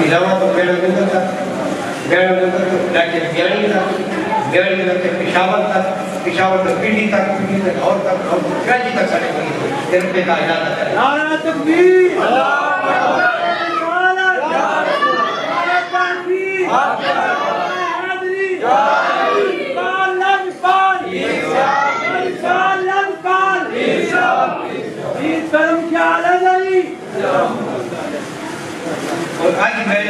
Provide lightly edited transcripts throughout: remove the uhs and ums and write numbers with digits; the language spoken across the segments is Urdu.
علاوہ تو بیڑ گندر تک، بیڑ گندر تو ڈاکٹر گیانی تک، بیڑ گندر سے پشاور تک، پشاور سے پنڈی تک، پنڈی سے لاہور تک، اور کراچی تک سارے بنی تیرے پہ کا اجازت ہے. نعرہ تکبیر، اللہ اکبر، اور آج میں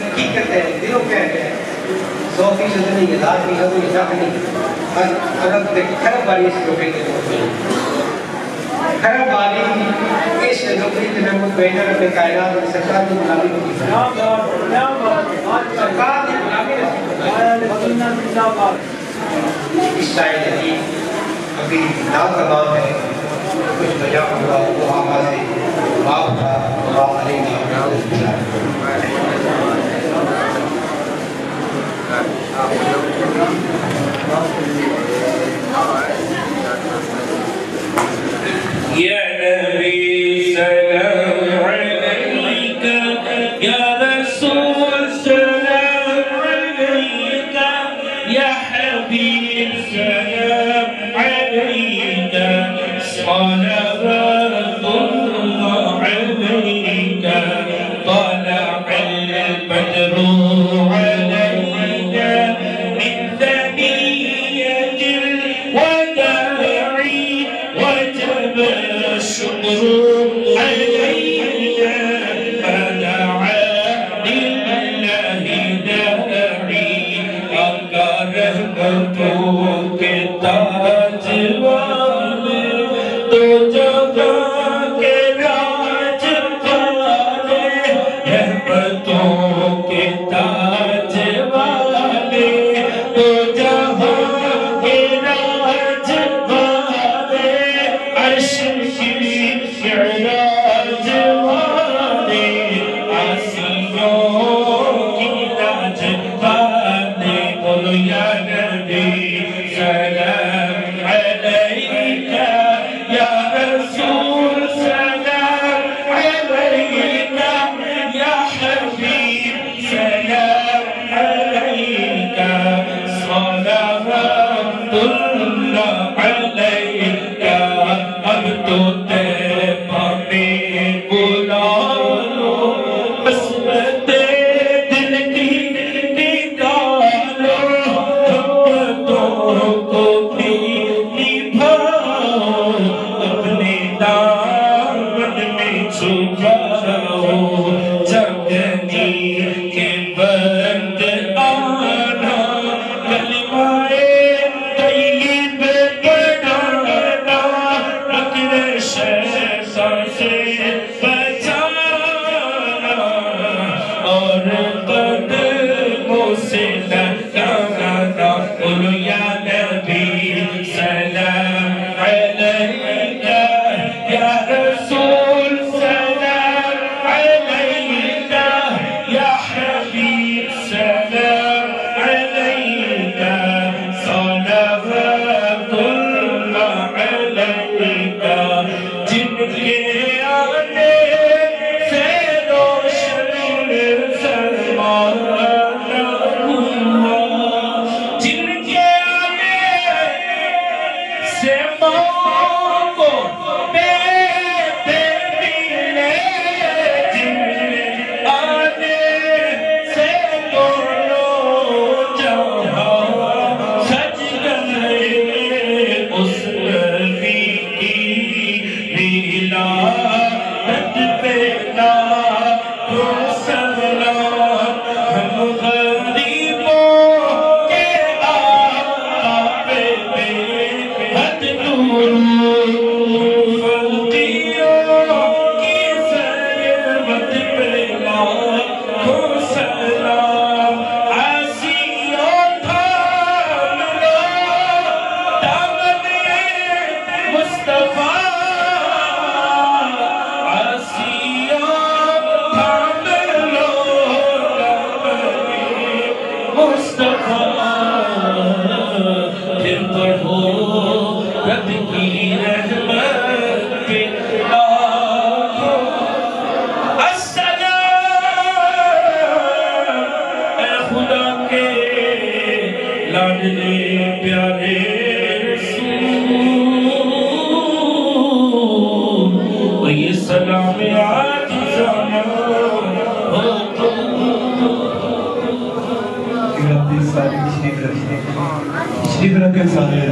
حقیقت ہے دلوں کے 100% نہیں 1000% نہیں شک نہیں اگر خراب والی اس نوکری کے خراب والی اس نوکری کے نمبر بینر اپنے کائنات اور سرکار کی غلامی کو سرکار کی غلامی اس شاید حدیث ابھی نام کا نام ہے کچھ بجا ہوا وہ آغاز ہے باپ کا باپ علیہ یا نبی سلام علیک یا رسول سلام علیک یا حبیب سلام علیک صلوات اللہ علیک طلع البدر علينا من ثنية الوداع وجب الشكر علينا فدعا لله داعي أكرمتك تاج والے تو جگہ کے راج والے رحمتوں کے تاج والے تو جہاں کے راج والے عرش کی معراج والے آسیوں کی لاج والے بولو یا نبی سلام علیک یا رسول سلام علیک یا حبیب سلام علیک صلوات اللہ علیک اب تو طیبہ میں بلا لو قسمت دل کی نکالو حکمتوں کو بھی نبھاؤ اپنے دامن میں چھپاؤ جگنی کے بند آنا کلمہ طیب پڑھانا مکر شیطان سے بچانا اور قدموں سے لگانا بولو یا نبی سلام علیک یا رسول سلام علیک یا حبیب سلام علیک صلوات اللہ علیک جن کے آنے سے روشن سلمان اللہ جن کے آنے سے موت کو پیتے ملے جن آنے سے دونوں جہاں سج گئے اس نبی کی ولادت پہ لاکھوں سلام لاڈلے پیارے رسول و یہ سلام عاجزانہ شریف رکھے سارے